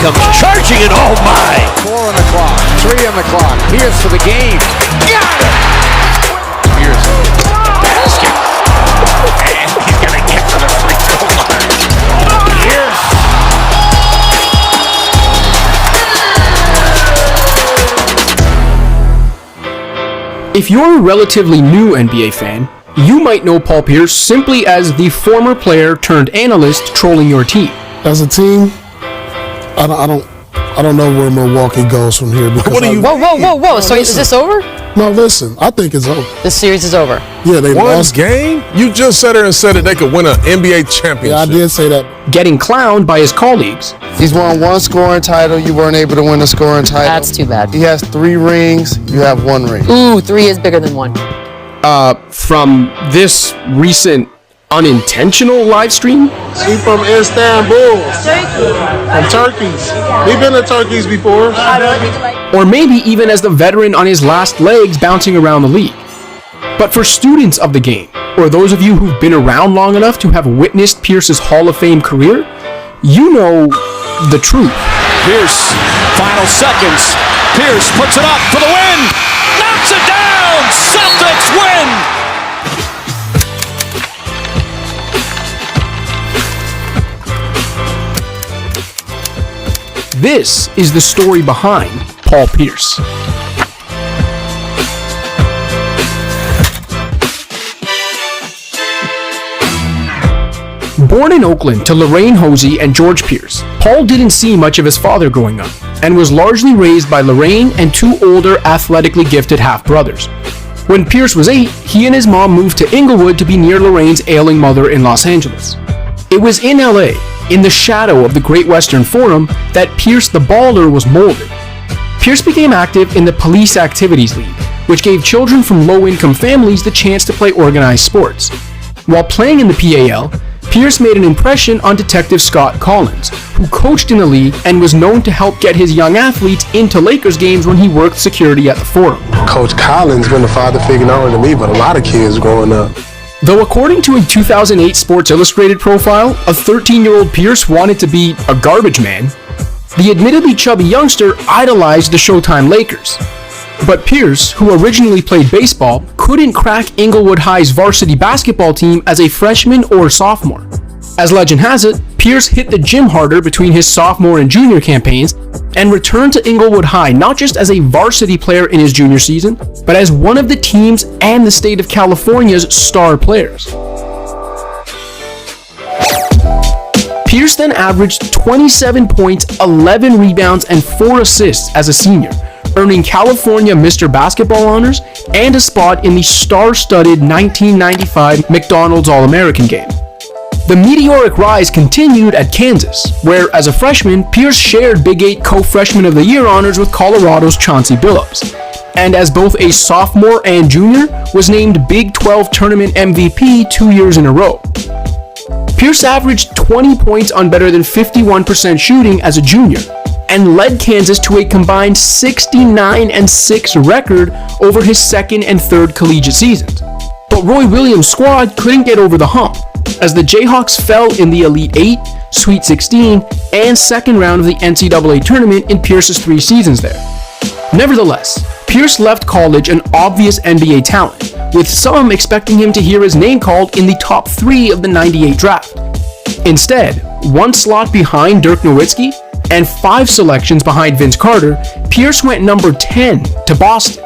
comes charging in. Oh my! 4 on the clock, 3 on the clock. Peirce for the game. Got it! Peirce. Basket. And he's going to get to the free throw line. Peirce. If you're a relatively new NBA fan, you might know Paul Peirce simply as the former player turned analyst trolling your team. As a team, I don't know where Milwaukee goes from here. Because Whoa. So is this over? No, listen, I think it's over. This series is over. Yeah, they One lost. game? You just sat there and said that they could win an NBA championship. Yeah, I did say that. Getting clowned by his colleagues. He's won 1 scoring title. You weren't able to win a scoring title. That's too bad. He has 3 rings. You have 1 ring. Ooh, 3 is bigger than 1. From this recent unintentional live stream? He's from Istanbul. From Turkeys. We've been to Turkeys before. Or maybe even as the veteran on his last legs bouncing around the league. But for students of the game, or those of you who've been around long enough to have witnessed Peirce's Hall of Fame career, you know the truth. Peirce, final seconds. Peirce puts it up for the win. Knocks it down. Celtics win. This is the story behind Paul Peirce. Born in Oakland to Lorraine Hosey and George Peirce, Paul didn't see much of his father growing up and was largely raised by Lorraine and 2 older athletically gifted half-brothers. When Peirce was 8, he and his mom moved to Inglewood to be near Lorraine's ailing mother in Los Angeles. It was in LA, in the shadow of the Great Western Forum, that Peirce the Baller was molded. Peirce became active in the Police Activities League, which gave children from low-income families the chance to play organized sports. While playing in the PAL, Peirce made an impression on Detective Scott Collins, who coached in the league and was known to help get his young athletes into Lakers games when he worked security at the Forum. Coach Collins been a father figure not only to me, but a lot of kids growing up. Though according to a 2008 Sports Illustrated profile, a 13-year-old Peirce wanted to be a garbage man, the admittedly chubby youngster idolized the Showtime Lakers. But Peirce, who originally played baseball, couldn't crack Inglewood High's varsity basketball team as a freshman or sophomore. As legend has it, Peirce hit the gym harder between his sophomore and junior campaigns and returned to Inglewood High not just as a varsity player in his junior season, but as one of the team's and the state of California's star players. Peirce then averaged 27 points, 11 rebounds, and 4 assists as a senior, earning California Mr. Basketball honors and a spot in the star-studded 1995 McDonald's All-American game. The meteoric rise continued at Kansas, where as a freshman, Peirce shared Big 8 Co-Freshman of the Year honors with Colorado's Chauncey Billups, and as both a sophomore and junior, was named Big 12 Tournament MVP 2 years in a row. Peirce averaged 20 points on better than 51% shooting as a junior, and led Kansas to a combined 69-6 record over his second and third collegiate seasons. But Roy Williams' squad couldn't get over the hump, as the Jayhawks fell in the Elite 8, Sweet 16, and second round of the NCAA tournament in Peirce's 3 seasons there. Nevertheless, Peirce left college an obvious NBA talent, with some expecting him to hear his name called in the top 3 of the '98 draft. Instead, 1 slot behind Dirk Nowitzki and 5 selections behind Vince Carter, Peirce went number 10 to Boston,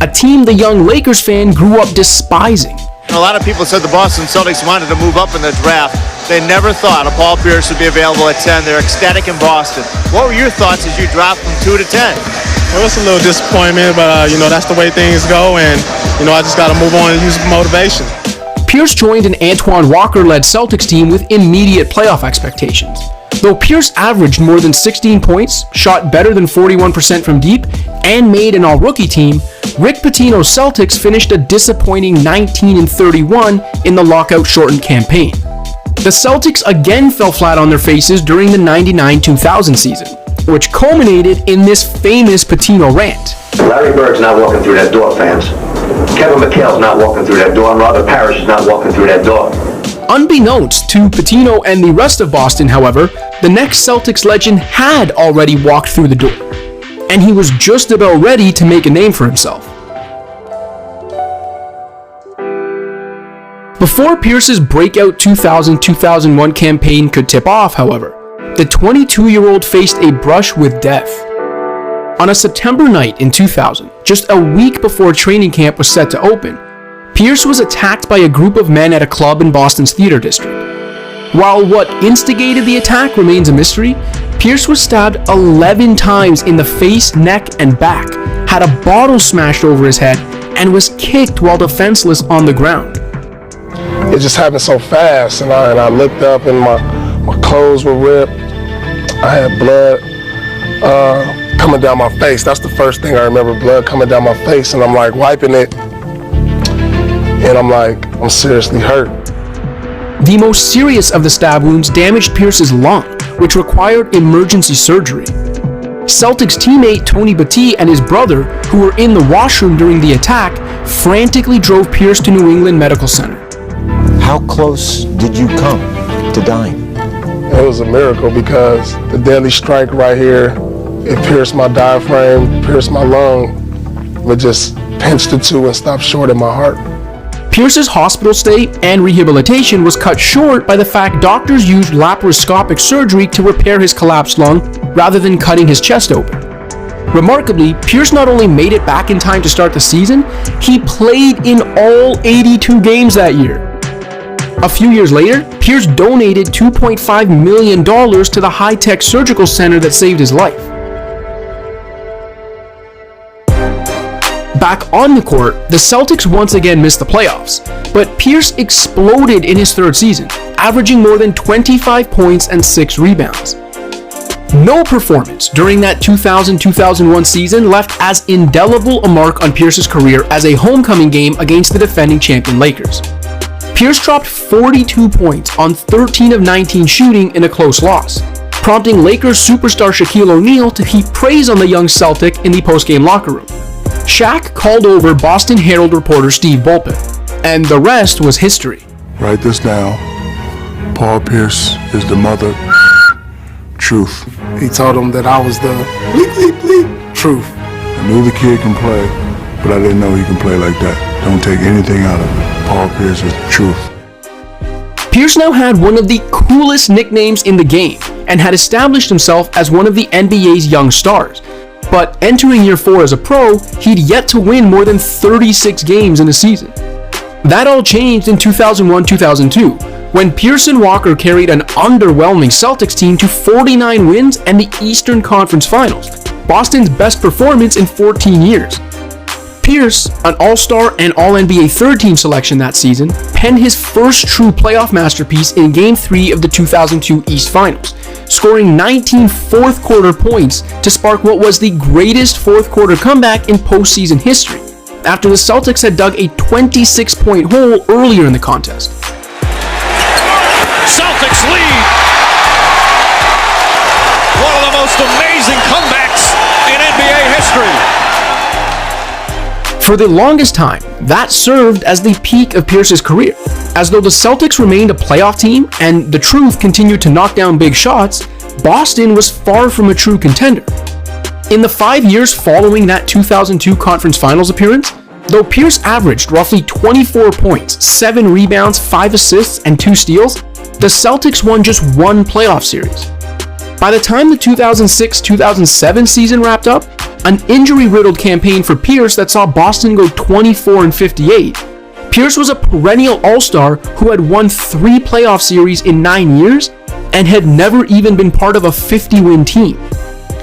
a team the young Lakers fan grew up despising. A lot of people said the Boston Celtics wanted to move up in the draft. They never thought a Paul Peirce would be available at 10. They're ecstatic in Boston. What were your thoughts as you dropped from 2 to 10? It was a little disappointment, but that's the way things go, and I just got to move on and use motivation. Peirce joined an Antoine Walker-led Celtics team with immediate playoff expectations. Though Peirce averaged more than 16 points, shot better than 41% from deep, and made an all-rookie team, Rick Pitino's Celtics finished a disappointing 19-31 in the lockout-shortened campaign. The Celtics again fell flat on their faces during the 99-2000 season, which culminated in this famous Pitino rant. Larry Bird's not walking through that door, fans. Kevin McHale's not walking through that door, and Robert Parrish is not walking through that door. Unbeknownst to Pitino and the rest of Boston, however, the next Celtics legend had already walked through the door, and he was just about ready to make a name for himself. Before Peirce's breakout 2000-2001 campaign could tip off, however, the 22-year-old faced a brush with death. On a September night in 2000, just a week before training camp was set to open, Peirce was attacked by a group of men at a club in Boston's Theater District. While what instigated the attack remains a mystery, Peirce was stabbed 11 times in the face, neck, and back, had a bottle smashed over his head, and was kicked while defenseless on the ground. It just happened so fast, and I looked up and my clothes were ripped. I had blood coming down my face. That's the first thing I remember, blood coming down my face, and I'm like wiping it, and I'm like, I'm seriously hurt. The most serious of the stab wounds damaged Peirce's lung, which required emergency surgery. Celtics teammate Tony Battie and his brother, who were in the washroom during the attack, frantically drove Peirce to New England Medical Center. How close did you come to dying? It was a miracle because the deadly strike right here, it pierced my diaphragm, pierced my lung, but just pinched the two and stopped short of my heart. Peirce's hospital stay and rehabilitation was cut short by the fact doctors used laparoscopic surgery to repair his collapsed lung rather than cutting his chest open. Remarkably, Peirce not only made it back in time to start the season, he played in all 82 games that year. A few years later, Peirce donated $2.5 million to the high-tech surgical center that saved his life. Back on the court, the Celtics once again missed the playoffs, but Peirce exploded in his third season, averaging more than 25 points and 6 rebounds. No performance during that 2000-2001 season left as indelible a mark on Peirce's career as a homecoming game against the defending champion Lakers. Peirce dropped 42 points on 13 of 19 shooting in a close loss, prompting Lakers superstar Shaquille O'Neal to heap praise on the young Celtic in the post-game locker room. Shaq called over Boston Herald reporter Steve Bulpett, and the rest was history. Write this down. Paul Peirce is the mother truth. He told him that I was the truth. I knew the kid can play, but I didn't know he can play like that. Don't take anything out of it. Paul Peirce is the truth. Peirce now had one of the coolest nicknames in the game and had established himself as one of the NBA's young stars. But entering year 4 as a pro, he'd yet to win more than 36 games in a season. That all changed in 2001-2002, when Peirce and Walker carried an underwhelming Celtics team to 49 wins and the Eastern Conference Finals, Boston's best performance in 14 years. Peirce, an All-Star and All-NBA third-team selection that season, penned his first true playoff masterpiece in Game 3 of the 2002 East Finals, scoring 19 fourth-quarter points to spark what was the greatest fourth-quarter comeback in postseason history, after the Celtics had dug a 26-point hole earlier in the contest. Celtics lead. One of the most amazing comebacks in NBA history. For the longest time, that served as the peak of Peirce's career. As though the Celtics remained a playoff team and the truth continued to knock down big shots, Boston was far from a true contender. In the 5 years following that 2002 Conference Finals appearance, though Peirce averaged roughly 24 points, 7 rebounds, 5 assists, and 2 steals, the Celtics won just one playoff series. By the time the 2006-2007 season wrapped up, an injury-riddled campaign for Peirce that saw Boston go 24-58. Peirce was a perennial all-star who had won 3 playoff series in 9 years and had never even been part of a 50-win team.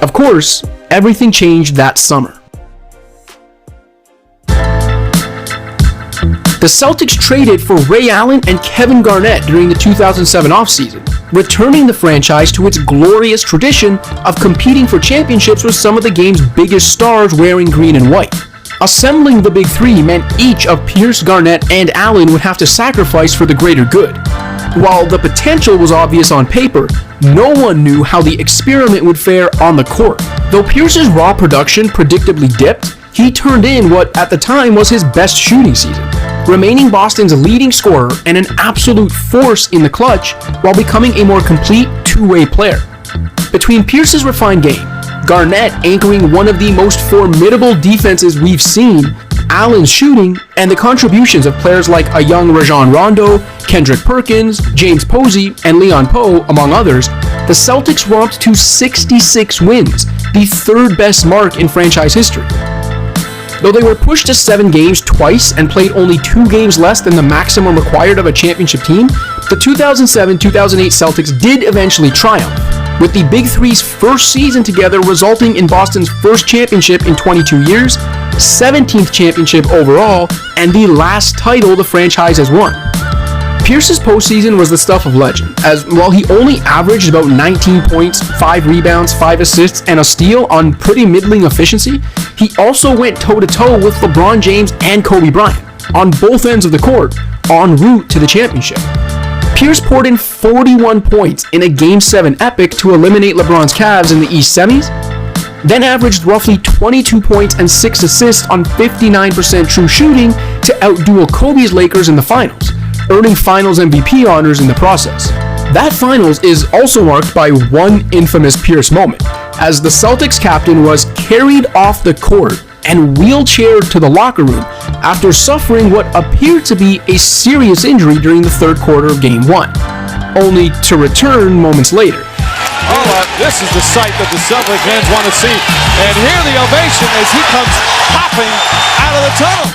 Of course, everything changed that summer. The Celtics traded for Ray Allen and Kevin Garnett during the 2007 offseason, returning the franchise to its glorious tradition of competing for championships with some of the game's biggest stars wearing green and white. Assembling the Big Three meant each of Peirce, Garnett, and Allen would have to sacrifice for the greater good. While the potential was obvious on paper, no one knew how the experiment would fare on the court. Though Peirce's raw production predictably dipped, he turned in what at the time was his best shooting season. remaining Boston's leading scorer and an absolute force in the clutch while becoming a more complete two-way player. Between Peirce's refined game, Garnett anchoring one of the most formidable defenses we've seen, Allen's shooting, and the contributions of players like a young Rajon Rondo, Kendrick Perkins, James Posey, and Leon Powe, among others, the Celtics romped to 66 wins, the third best mark in franchise history. Though they were pushed to 7 games twice and played only 2 games less than the maximum required of a championship team, the 2007-2008 Celtics did eventually triumph, with the Big Three's first season together resulting in Boston's first championship in 22 years, 17th championship overall, and the last title the franchise has won. Peirce's postseason was the stuff of legend, as while he only averaged about 19 points, 5 rebounds, 5 assists, and a steal on pretty middling efficiency, he also went toe-to-toe with LeBron James and Kobe Bryant, on both ends of the court, en route to the championship. Peirce poured in 41 points in a Game 7 epic to eliminate LeBron's Cavs in the East semis, then averaged roughly 22 points and 6 assists on 59% true shooting to outduel Kobe's Lakers in the finals, earning Finals MVP honors in the process. That Finals is also marked by one infamous Peirce moment, as the Celtics captain was carried off the court and wheelchaired to the locker room after suffering what appeared to be a serious injury during the third quarter of Game 1, only to return moments later. This is the sight that the Celtics fans want to see, and hear the ovation as he comes hopping out of the tunnel.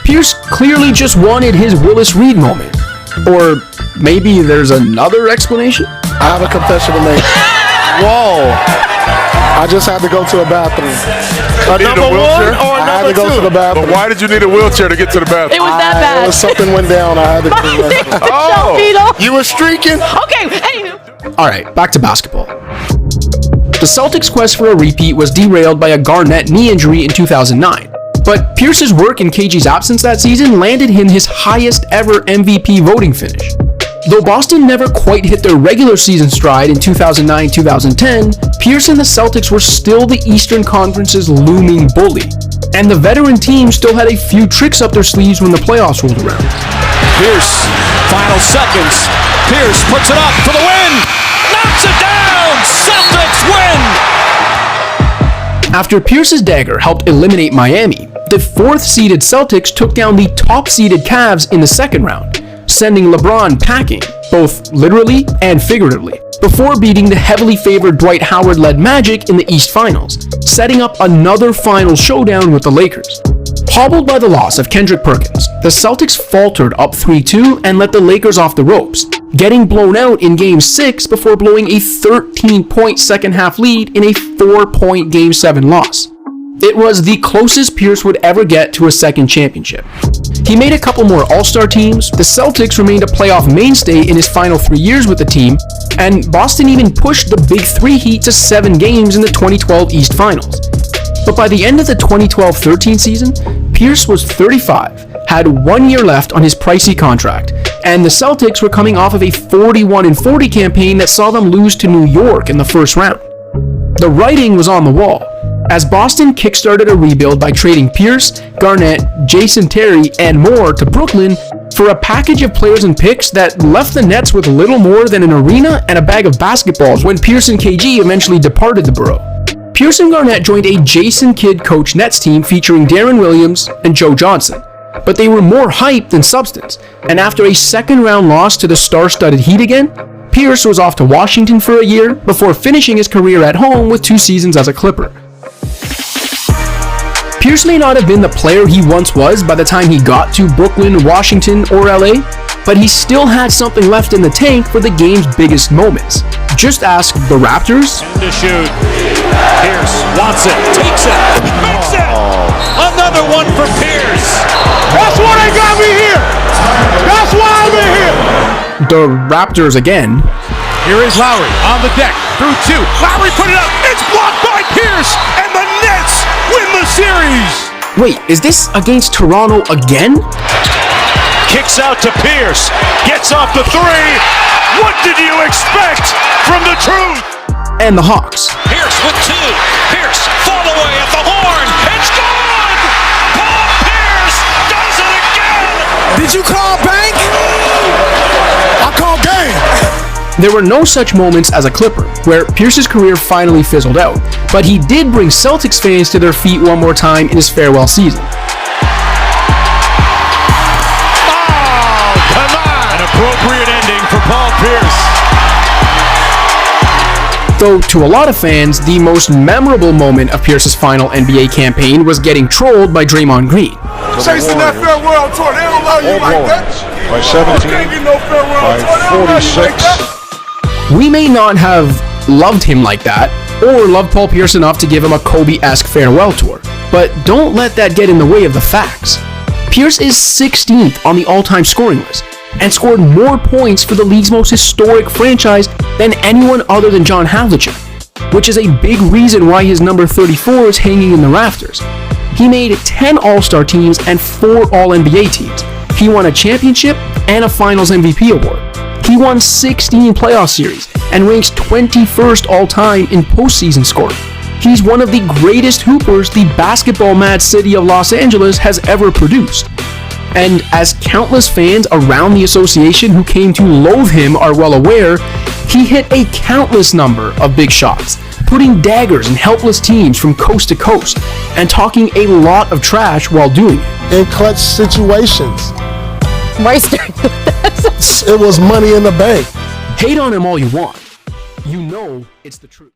Peirce clearly just wanted his Willis Reed moment. Or maybe there's another explanation? I have a confession to make. Whoa. I just had to go to a bathroom. Number one or I had number to go two? to the bathroom. But why did you need a wheelchair to get to the bathroom? It was that bad. Something went down. I had to go to the bathroom. Oh, you were streaking? Okay, anywho. Alright, back to basketball. The Celtics' quest for a repeat was derailed by a Garnett knee injury in 2009. But Peirce's work in KG's absence that season landed him his highest ever MVP voting finish. Though Boston never quite hit their regular season stride in 2009-2010, Peirce and the Celtics were still the Eastern Conference's looming bully, and the veteran team still had a few tricks up their sleeves when the playoffs rolled around. Peirce, final seconds. Peirce puts it up for the win. Knocks it down. Celtics win. After Peirce's dagger helped eliminate Miami, the 4th-seeded Celtics took down the top-seeded Cavs in the second round, sending LeBron packing, both literally and figuratively, before beating the heavily favored Dwight Howard-led Magic in the East Finals, setting up another final showdown with the Lakers. Hobbled by the loss of Kendrick Perkins, the Celtics faltered up 3-2 and let the Lakers off the ropes, getting blown out in Game 6 before blowing a 13-point second-half lead in a 4-point Game 7 loss. It was the closest Peirce would ever get to a second championship. He made a couple more All-Star teams, the Celtics remained a playoff mainstay in his final 3 years with the team, and Boston even pushed the Big Three Heat to 7 games in the 2012 East Finals. But by the end of the 2012-13 season, Peirce was 35, had 1 year left on his pricey contract, and the Celtics were coming off of a 41-40 campaign that saw them lose to New York in the first round. The writing was on the wall, as Boston kickstarted a rebuild by trading Peirce, Garnett, Jason Terry, and more to Brooklyn for a package of players and picks that left the Nets with little more than an arena and a bag of basketballs when Peirce and KG eventually departed the borough. Peirce and Garnett joined a Jason Kidd coach Nets team featuring Darren Williams and Joe Johnson, but they were more hype than substance, and after a second-round loss to the star-studded Heat again, Peirce was off to Washington for a year before finishing his career at home with 2 seasons as a Clipper. Peirce may not have been the player he once was by the time he got to Brooklyn, Washington, or LA, but he still had something left in the tank for the game's biggest moments. Just ask the Raptors. To shoot. Peirce wants it, takes it, makes it! Another one for Peirce. That's why they got me here. That's why I'm in here. The Raptors again. Here is Lowry on the deck, through 2. Lowry put it up, it's blocked by Peirce, and the Nets win the series! Wait, is this against Toronto again? Kicks out to Peirce, gets off the 3. What did you expect from the truth? And the Hawks. Peirce with 2. Peirce, fall away at the horn. It's gone! Paul Peirce does it again! Did you call bank? I called game. There were no such moments as a Clipper, where Peirce's career finally fizzled out, but he did bring Celtics fans to their feet one more time in his farewell season. Appropriate ending for Paul Peirce. Though to a lot of fans, the most memorable moment of Peirce's final NBA campaign was getting trolled by Draymond Green. Chasing that farewell tour, they don't love you like that. By 17, Can't get no farewell tour, they don't love you like that. We may not have loved him like that, or loved Paul Peirce enough to give him a Kobe-esque farewell tour, but don't let that get in the way of the facts. Peirce is 16th on the all-time scoring list, and scored more points for the league's most historic franchise than anyone other than John Havlicek, which is a big reason why his number 34 is hanging in the rafters. He made 10 All-Star teams and 4 All-NBA teams. He won a championship and a Finals MVP award. He won 16 playoff series and ranks 21st all-time in postseason scoring. He's one of the greatest hoopers the basketball-mad city of Los Angeles has ever produced. And as countless fans around the association who came to loathe him are well aware, he hit a countless number of big shots, putting daggers in helpless teams from coast to coast, and talking a lot of trash while doing it. In clutch situations. Royster. It was money in the bank. Hate on him all you want. You know it's the truth.